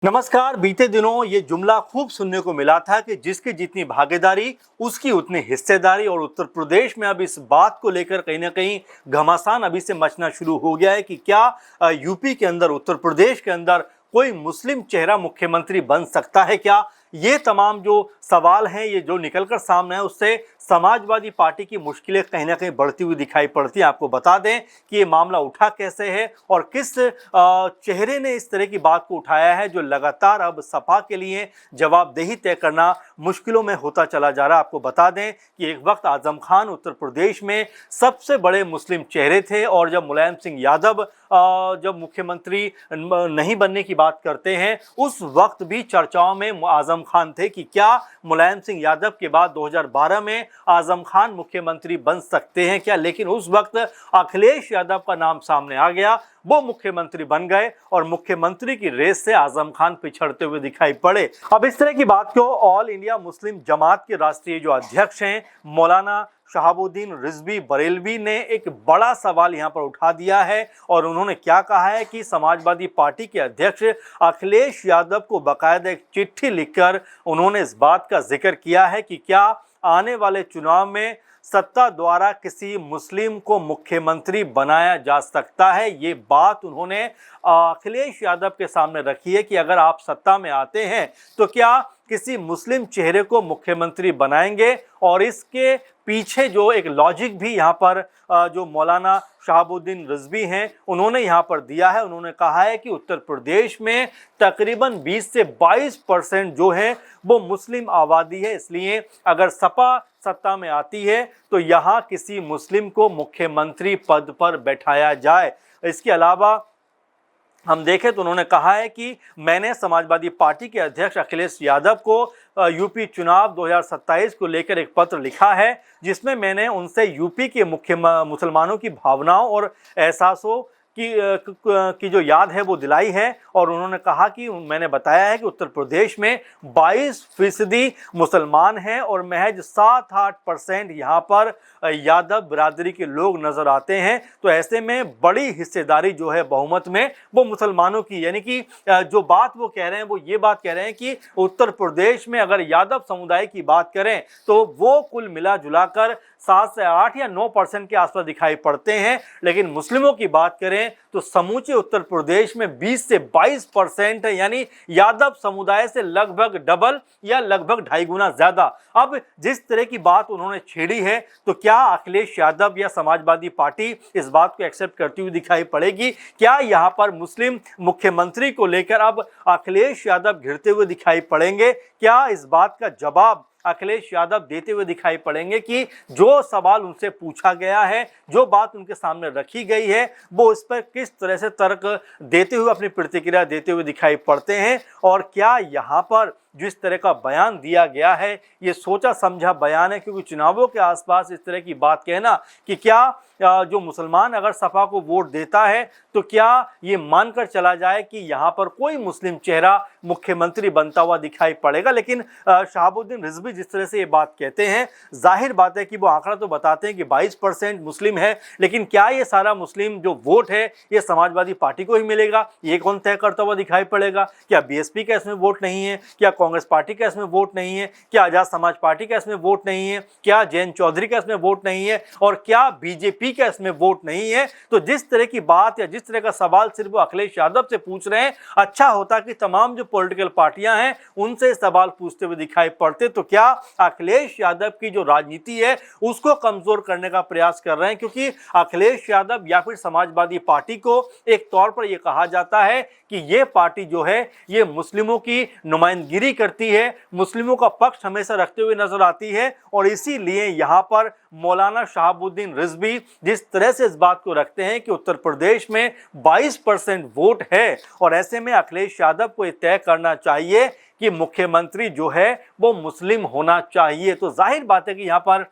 नमस्कार। बीते दिनों ये जुमला खूब सुनने को मिला था कि जिसकी जितनी भागीदारी उसकी उतनी हिस्सेदारी। और उत्तर प्रदेश में अब इस बात को लेकर कहीं ना कहीं घमासान अभी से मचना शुरू हो गया है कि क्या यूपी के अंदर, उत्तर प्रदेश के अंदर कोई मुस्लिम चेहरा मुख्यमंत्री बन सकता है क्या। ये तमाम जो सवाल हैं, ये जो निकलकर सामने है, उससे समाजवादी पार्टी की मुश्किलें कहीं ना कहीं बढ़ती हुई दिखाई पड़ती हैं। आपको बता दें कि ये मामला उठा कैसे है और किस चेहरे ने इस तरह की बात को उठाया है, जो लगातार अब सपा के लिए जवाबदेही तय करना मुश्किलों में होता चला जा रहा है। आपको बता दें कि एक वक्त आजम खान उत्तर प्रदेश में सबसे बड़े मुस्लिम चेहरे थे, और जब मुलायम सिंह यादव जब मुख्यमंत्री नहीं बनने की बात करते हैं, उस वक्त भी चर्चाओं में आजम खान थे कि क्या मुलायम सिंह यादव के बाद 2012 में आजम खान मुख्यमंत्री बन सकते हैं क्या। लेकिन उस वक्त अखिलेश यादव का नाम सामने आ गया, वो मुख्यमंत्री बन गए और मुख्यमंत्री की रेस से आजम खान पिछड़ते हुए दिखाई पड़े। अब इस तरह की बात को ऑल इंडिया मुस्लिम जमात के राष्ट्रीय जो अध्यक्ष हैं मौलाना शहाबुद्दीन रिजवी बरेलवी ने एक बड़ा सवाल यहां पर उठा दिया है। और उन्होंने क्या कहा है कि समाजवादी पार्टी के अध्यक्ष अखिलेश यादव को बाकायदा एक चिट्ठी लिखकर उन्होंने इस बात का जिक्र किया है कि क्या आने वाले चुनाव में सत्ता द्वारा किसी मुस्लिम को मुख्यमंत्री बनाया जा सकता है। ये बात उन्होंने अखिलेश यादव के सामने रखी है कि अगर आप सत्ता में आते हैं तो क्या किसी मुस्लिम चेहरे को मुख्यमंत्री बनाएंगे। और इसके पीछे जो एक लॉजिक भी यहाँ पर जो मौलाना शहाबुद्दीन रिजवी हैं उन्होंने यहाँ पर दिया है। उन्होंने कहा है कि उत्तर प्रदेश में तकरीबन 20 से 22% जो है वो मुस्लिम आबादी है, इसलिए अगर सपा सत्ता में आती है तो यहाँ किसी मुस्लिम को मुख्यमंत्री पद पर बैठाया जाए। इसके अलावा हम देखें तो उन्होंने कहा है कि मैंने समाजवादी पार्टी के अध्यक्ष अखिलेश यादव को यूपी चुनाव 2027 को लेकर एक पत्र लिखा है, जिसमें मैंने उनसे यूपी के मुसलमानों की भावनाओं और एहसासों की जो याद है वो दिलाई है। और उन्होंने कहा कि मैंने बताया है कि उत्तर प्रदेश में 22% मुसलमान हैं और महज 7-8% यहाँ पर यादव बिरादरी के लोग नजर आते हैं। तो ऐसे में बड़ी हिस्सेदारी जो है बहुमत में वो मुसलमानों की, यानी कि जो बात वो कह रहे हैं वो ये बात कह रहे हैं कि उत्तर प्रदेश में अगर यादव समुदाय की बात करें तो वो कुल मिला जुलाकर 7 से 8 या 9% के आसपास दिखाई पड़ते हैं। लेकिन मुस्लिमों की बात करें तो समूचे उत्तर प्रदेश में 20 से 22% है, यानी यादव समुदाय से लगभग डबल या लगभग 2.5 गुना ज्यादा। अब जिस तरह की बात उन्होंने छेड़ी है तो क्या अखिलेश यादव या समाजवादी पार्टी इस बात को एक्सेप्ट करती हुई दिखाई पड़ेगी। क्या यहाँ पर मुस्लिम मुख्यमंत्री को लेकर अब अखिलेश यादव घिरते हुए दिखाई पड़ेंगे। क्या इस बात का जवाब अखिलेश यादव देते हुए दिखाई पड़ेंगे कि जो सवाल उनसे पूछा गया है, जो बात उनके सामने रखी गई है, वो इस पर किस तरह से तर्क देते हुए अपनी प्रतिक्रिया देते हुए दिखाई पड़ते हैं। और क्या यहाँ पर जिस तरह का बयान दिया गया है ये सोचा समझा बयान है, क्योंकि चुनावों के आसपास इस तरह की बात कहना कि क्या जो मुसलमान अगर सपा को वोट देता है तो क्या ये मानकर चला जाए कि यहाँ पर कोई मुस्लिम चेहरा मुख्यमंत्री बनता हुआ दिखाई पड़ेगा। लेकिन शहाबुद्दीन रिजवी जिस तरह से ये बात कहते हैं, जाहिर बात है कि वो आंकड़ा तो बताते हैं कि 22% मुस्लिम है, लेकिन क्या ये सारा मुस्लिम जो वोट है ये समाजवादी पार्टी को ही मिलेगा, ये कौन तय करता हुआ दिखाई पड़ेगा। क्या बीएसपी का इसमें वोट नहीं है, क्या कांग्रेस पार्टी का इसमें वोट नहीं है, क्या आजाद समाज पार्टी का इसमें वोट नहीं है, क्या जयंत चौधरी का इसमें वोट नहीं है, और क्या बीजेपी का इसमें वोट नहीं है। तो जिस तरह की बात या जिस तरह का सवाल सिर्फ वो अखिलेश यादव से पूछ रहे हैं, अच्छा होता कि तमाम जो पॉलिटिकल पार्टियां हैं उनसे सवाल पूछते हुए दिखाई पड़ते। तो क्या अखिलेश यादव की जो राजनीति है उसको कमजोर करने का प्रयास कर रहे हैं, क्योंकि अखिलेश यादव या फिर समाजवादी पार्टी को एक तौर पर यह कहा जाता है कि ये पार्टी जो है ये मुस्लिमों की नुमाइंदगिरी करती है, मुस्लिमों का पक्ष हमेशा रखते हुए नजर आती है। और इसीलिए यहाँ पर मौलाना शहाबुद्दीन रिजवी जिस तरह से इस बात को रखते हैं कि उत्तर प्रदेश में 22% वोट है और ऐसे में अखिलेश यादव को यह तय करना चाहिए कि मुख्यमंत्री जो है वो मुस्लिम होना चाहिए। तो जाहिर बात है कि यहाँ पर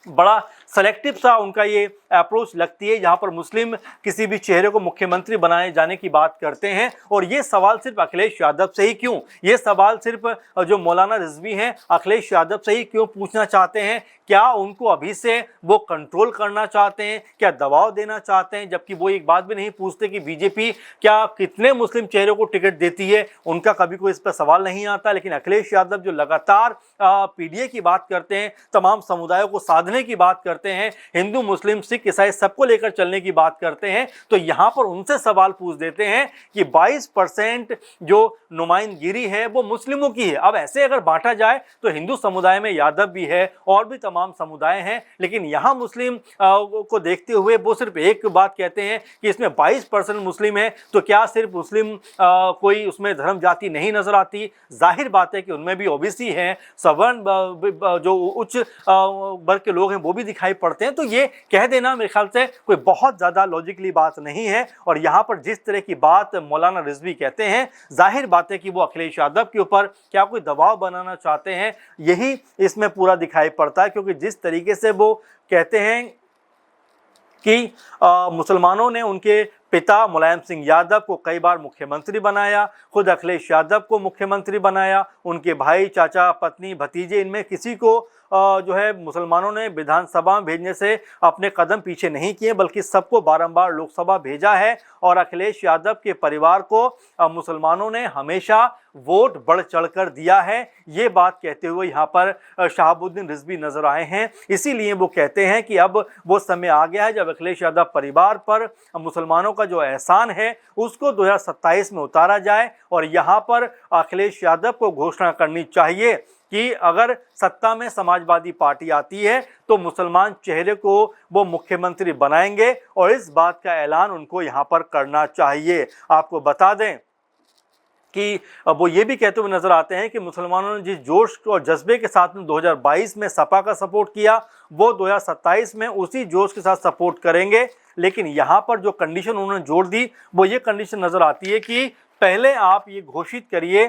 बड़ा सेलेक्टिव सा उनका ये अप्रोच लगती है, जहां पर मुस्लिम किसी भी चेहरे को मुख्यमंत्री बनाए जाने की बात करते हैं। और ये सवाल सिर्फ अखिलेश यादव से ही क्यों, ये सवाल सिर्फ जो मौलाना रिजवी हैं अखिलेश यादव से ही क्यों पूछना चाहते हैं? क्या उनको अभी से वो कंट्रोल करना चाहते हैं, क्या दबाव देना चाहते हैं? जबकि वो एक बात भी नहीं पूछते कि बीजेपी क्या कितने मुस्लिम चेहरों को टिकट देती है, उनका कभी कोई इस पर सवाल नहीं आता। लेकिन अखिलेश यादव जो लगातार पीडीए की बात करते हैं, तमाम समुदायों को साधने की बात करते हैं, हिंदू मुस्लिम सिख ईसाई सबको लेकर चलने की बात करते हैं, तो यहां पर उनसे सवाल पूछ देते हैं कि 22% जो नुमाइंदगिरी है वो मुस्लिमों की है। अब ऐसे अगर बांटा जाए तो हिंदू समुदाय में यादव भी है और भी तमाम समुदाय हैं, लेकिन यहां मुस्लिम को देखते हुए वो सिर्फ एक बात कहते हैं कि इसमें 22% मुस्लिम है, तो क्या सिर्फ मुस्लिम कोई उसमें धर्म जाति नहीं नजर आती? जाहिर बात है कि उनमें भी ओबीसी हैं, सवर्ण जो उच्च वर्ग के लोग हैं वो भी दिखाई पड़ते हैं। तो ये कह देना मेरे ख्याल से कोई बहुत ज्यादा लॉजिकली बात नहीं है। और यहाँ पर जिस तरह की बात मौलाना रिजवी कहते हैं, जाहिर बात है कि वो अखिलेश यादव के ऊपर क्या कोई दबाव बनाना चाहते हैं, यही इसमें पूरा दिखाई पड़ता है। क्योंकि जिस तरीके से वो कहते हैं कि मुसलमानों ने उनके पिता मुलायम सिंह यादव को कई बार मुख्यमंत्री बनाया, खुद अखिलेश यादव को मुख्यमंत्री बनाया, उनके भाई, चाचा, पत्नी, भतीजे, इनमें किसी को जो है मुसलमानों ने विधानसभा में भेजने से अपने कदम पीछे नहीं किए, बल्कि सबको बारंबार लोकसभा भेजा है। और अखिलेश यादव के परिवार को मुसलमानों ने हमेशा वोट बढ़ चढ़कर दिया है, ये बात कहते हुए यहाँ पर शहाबुद्दीन रिजवी नजर आए हैं। इसीलिए वो कहते हैं कि अब वो समय आ गया है जब अखिलेश यादव परिवार पर मुसलमानों का जो एहसान है उसको 2027 में उतारा जाए। और यहाँ पर अखिलेश यादव को घोषणा करनी चाहिए कि अगर सत्ता में समाजवादी पार्टी आती है तो मुसलमान चेहरे को वो मुख्यमंत्री बनाएंगे, और इस बात का ऐलान उनको यहाँ पर करना चाहिए। आपको बता दें कि वो ये भी कहते हुए नजर आते हैं कि मुसलमानों ने जिस जोश और जज्बे के साथ में 2022 में सपा का सपोर्ट किया, वो 2027 में उसी जोश के साथ सपोर्ट करेंगे। लेकिन यहाँ पर जो कंडीशन उन्होंने जोड़ दी वो ये कंडीशन नजर आती है कि पहले आप ये घोषित करिए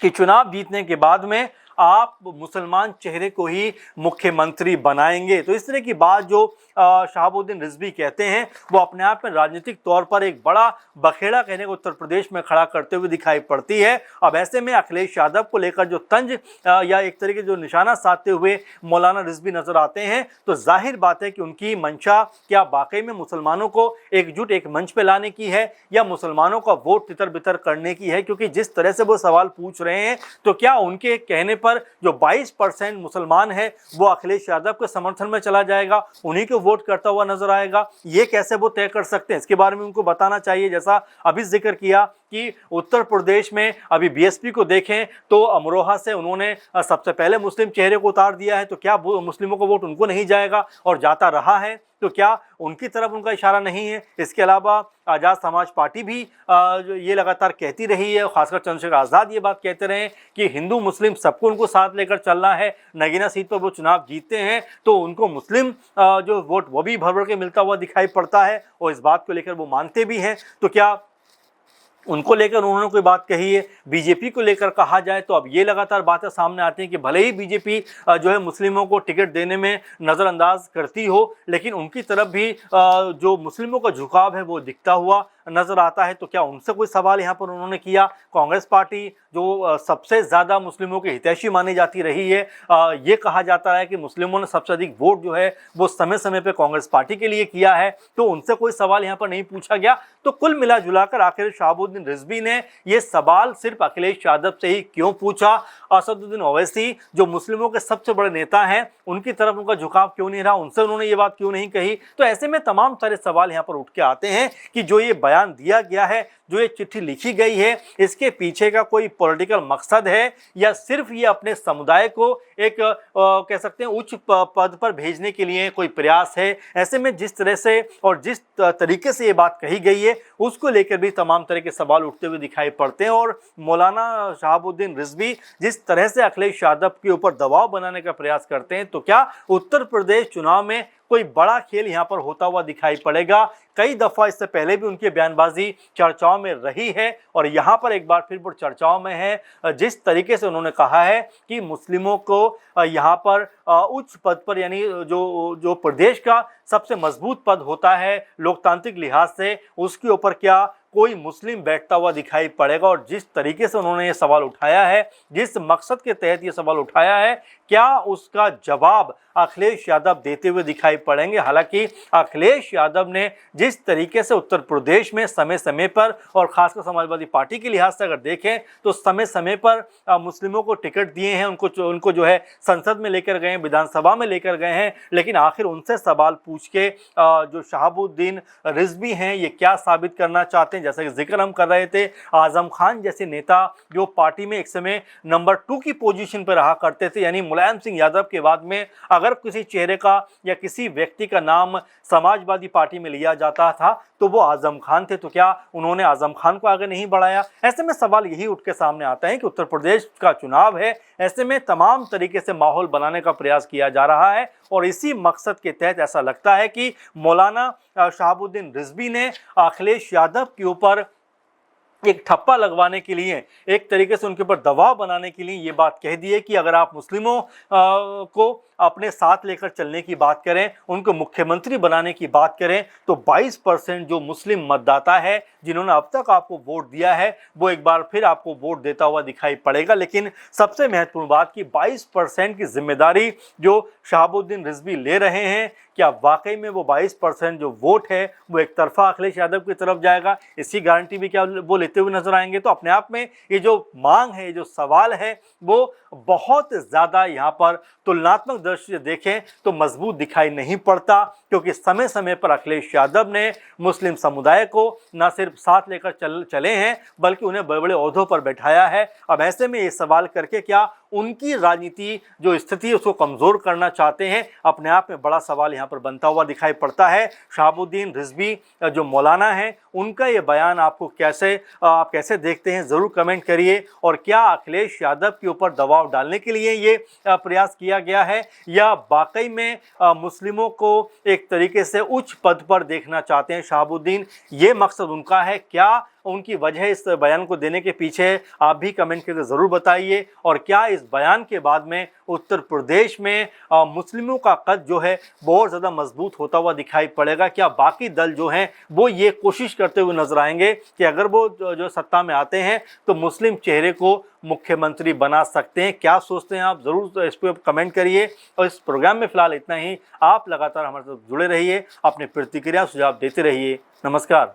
कि चुनाव जीतने के बाद में आप मुसलमान चेहरे को ही मुख्यमंत्री बनाएंगे। तो इस तरह की बात जो शहाबुद्दीन रिजवी कहते हैं वो अपने आप में राजनीतिक तौर पर एक बड़ा बखेड़ा कहने को उत्तर प्रदेश में खड़ा करते हुए दिखाई पड़ती है। अब ऐसे में अखिलेश यादव को लेकर जो तंज या एक तरीके जो निशाना साधते हुए मौलाना रिजवी नजर आते हैं, तो जाहिर बात है कि उनकी मंशा क्या वाकई में मुसलमानों को एकजुट एक मंच पे लाने की है या मुसलमानों का वोट तितर बितर करने की है? क्योंकि जिस तरह से वो सवाल पूछ रहे हैं, तो क्या उनके कहने पर जो 22% मुसलमान है वो अखिलेश यादव के समर्थन में चला जाएगा, उन्हीं को वोट करता हुआ नजर आएगा? ये कैसे वो तय कर सकते हैं? इसके बारे में उनको बताना चाहिए। जैसा अभी जिक्र किया कि उत्तर प्रदेश में अभी बीएसपी को देखें तो अमरोहा से उन्होंने सबसे पहले मुस्लिम चेहरे को उतार दिया है, तो क्या मुस्लिमों का वोट उनको नहीं जाएगा? और जाता रहा है तो क्या उनकी तरफ उनका इशारा नहीं है? इसके अलावा आज़ाद समाज पार्टी भी जो ये लगातार कहती रही है, खासकर चंद्रशेखर आज़ाद ये बात कहते रहे कि हिंदू मुस्लिम सबको उनको साथ लेकर चलना है। नगीना सीट पर वो चुनाव जीतते हैं तो उनको मुस्लिम जो वोट वो भी भर भर के मिलता हुआ दिखाई पड़ता है, और इस बात को लेकर वो मानते भी हैं। तो क्या उनको लेकर उन्होंने कोई बात कही है? बीजेपी को लेकर कहा जाए तो अब ये लगातार बातें सामने आती हैं कि भले ही बीजेपी जो है मुस्लिमों को टिकट देने में नज़रअंदाज करती हो, लेकिन उनकी तरफ भी जो मुस्लिमों का झुकाव है वो दिखता हुआ नजर आता है। तो क्या उनसे कोई सवाल यहाँ पर उन्होंने किया? कांग्रेस पार्टी जो सबसे ज़्यादा मुस्लिमों की हितैषी मानी जाती रही है, ये कहा जाता है कि मुस्लिमों ने सबसे अधिक वोट जो है वो समय समय पे कांग्रेस पार्टी के लिए किया है, तो उनसे कोई सवाल यहाँ पर नहीं पूछा गया। तो कुल मिला जुलाकर आखिर शहाबुद्दीन रिजवी ने ये सवाल सिर्फ अखिलेश यादव से ही क्यों पूछा? असदुद्दीन ओवैसी जो मुस्लिमों के सबसे बड़े नेता हैं, उनकी तरफ उनका झुकाव क्यों नहीं रहा? उनसे उन्होंने ये बात क्यों नहीं कही? तो ऐसे में तमाम सारे सवाल यहाँ पर उठ के आते हैं कि जो ये बयान दिया गया है, जो ये चिट्ठी लिखी गई है, इसके पीछे का कोई पॉलिटिकल मकसद है या सिर्फ ये अपने समुदाय को एक कह सकते हैं उच्च पद पर भेजने के लिए कोई प्रयास है? ऐसे में जिस तरह से और जिस तरीके से ये बात कही गई है उसको लेकर भी तमाम तरह के सवाल उठते हुए दिखाई पड़ते हैं। और मौलाना शहाबुद्दीन रिजवी जिस तरह से अखिलेश यादव के ऊपर दबाव बनाने का प्रयास करते हैं, तो क्या उत्तर प्रदेश चुनाव में कोई बड़ा खेल यहाँ पर होता हुआ दिखाई पड़ेगा। कई दफा इससे पहले भी उनकी बयानबाजी चर्चाओं में रही है और यहाँ पर एक बार फिर वो चर्चाओं में है। जिस तरीके से उन्होंने कहा है कि मुस्लिमों को यहाँ पर उच्च पद पर, यानी जो प्रदेश का सबसे मजबूत पद होता है लोकतांत्रिक लिहाज से, उसके ऊपर क्या कोई मुस्लिम बैठता हुआ दिखाई पड़ेगा। और जिस तरीके से उन्होंने ये सवाल उठाया है, जिस मकसद के तहत ये सवाल उठाया है, क्या उसका जवाब अखिलेश यादव देते हुए दिखाई पड़ेंगे। हालांकि अखिलेश यादव ने जिस तरीके से उत्तर प्रदेश में समय समय पर, और खासकर समाजवादी पार्टी के लिहाज से अगर देखें तो समय समय पर मुस्लिमों को टिकट दिए हैं, उनको जो है संसद में लेकर गए हैं, विधानसभा में लेकर गए हैं, लेकिन आखिर उनसे सवाल पूछ के जो शहाबुद्दीन रिजवी हैं ये क्या साबित करना चाहते हैं। जैसा कि जिक्र हम कर रहे थे, आजम खान जैसे नेता जो पार्टी में एक समय नंबर 2 की पोजीशन पर रहा करते थे, यानी मुलायम सिंह यादव के बाद में अगर किसी चेहरे का या किसी व्यक्ति का नाम समाजवादी पार्टी में लिया जाता था तो वो आजम खान थे। तो क्या उन्होंने आजम खान को आगे नहीं बढ़ाया? ऐसे में सवाल यही उठ के सामने आता है कि उत्तर प्रदेश का चुनाव है, ऐसे में तमाम तरीके से माहौल बनाने का प्रयास किया जा रहा है और इसी मकसद के तहत ऐसा लगता है कि मौलाना शहाबुद्दीन रिजवी ने अखिलेश यादव के ऊपर एक ठप्पा लगवाने के लिए, एक तरीके से उनके ऊपर दबाव बनाने के लिए ये बात कह दी है कि अगर आप मुस्लिमों को अपने साथ लेकर चलने की बात करें, उनको मुख्यमंत्री बनाने की बात करें, तो 22% जो मुस्लिम मतदाता है जिन्होंने अब तक आपको वोट दिया है वो एक बार फिर आपको वोट देता हुआ दिखाई पड़ेगा। लेकिन सबसे महत्वपूर्ण बात कि 22% की जिम्मेदारी जो शहाबुद्दीन रिजवी ले रहे हैं, क्या वाकई में वो 22% जो वोट है वो एक तरफा अखिलेश यादव की तरफ जाएगा? इसकी गारंटी भी क्या वो लेते हुए नजर आएंगे? तो अपने आप में ये जो मांग है, ये जो सवाल है, वो बहुत ज़्यादा यहाँ पर तुलनात्मक दृष्टि से देखें तो मजबूत दिखाई नहीं पड़ता, क्योंकि समय समय पर अखिलेश यादव ने मुस्लिम समुदाय को न सिर्फ साथ लेकर चले हैं बल्कि उन्हें बड़े बड़े ओहदों पर बैठाया है। अब ऐसे में ये सवाल करके क्या उनकी राजनीति जो स्थिति है उसको कमज़ोर करना चाहते हैं? अपने आप में बड़ा सवाल यहाँ पर बनता हुआ दिखाई पड़ता है। शहाबुद्दीन रिजवी जो मौलाना हैं, उनका ये बयान आपको आप कैसे देखते हैं, ज़रूर कमेंट करिए। और क्या अखिलेश यादव के ऊपर दबाव डालने के लिए ये प्रयास किया गया है या वाकई में मुस्लिमों को एक तरीके से उच्च पद पर देखना चाहते हैं शहाबुद्दीन? ये मकसद उनका है। क्या उनकी वजह इस बयान को देने के पीछे है? आप भी कमेंट करके ज़रूर बताइए। और क्या इस बयान के बाद में उत्तर प्रदेश में मुस्लिमों का कद जो है बहुत ज़्यादा मजबूत होता हुआ दिखाई पड़ेगा? क्या बाकी दल जो हैं वो ये कोशिश करते हुए नजर आएंगे कि अगर वो जो सत्ता में आते हैं तो मुस्लिम चेहरे को मुख्यमंत्री बना सकते हैं? क्या सोचते हैं आप? ज़रूर इस पर कमेंट करिए। और इस प्रोग्राम में फ़िलहाल इतना ही। आप लगातार हमारे साथ जुड़े रहिए, अपनी प्रतिक्रिया सुझाव देते रहिए। नमस्कार।